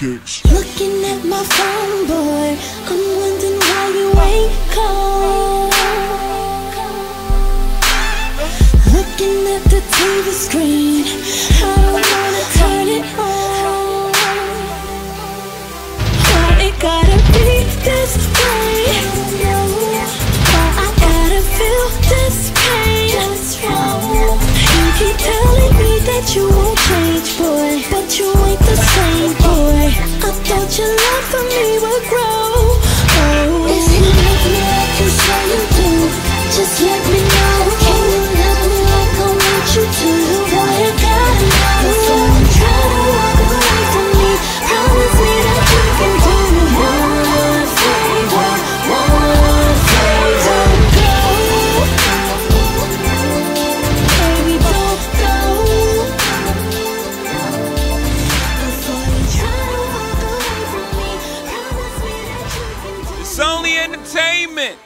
kicks. Looking at my phone, boy, I'm wondering why you ain't call. Looking at the TV screen, I don't wanna turn it on. Why it gotta be this way? Why I gotta feel this pain? You keep telling me that you won't change, boy, but you ain't the same, boy. I thought your love for me would grow. Oh, if you love me like you say you do, just let me know. Can you love me like I want you to? Boy, I gotta know. Before you try to walk away from me, promise me that you can do me one favor, one favor. Go, baby, don't go. Before you try to walk away from me, promise me that you can do me. It's only entertainment.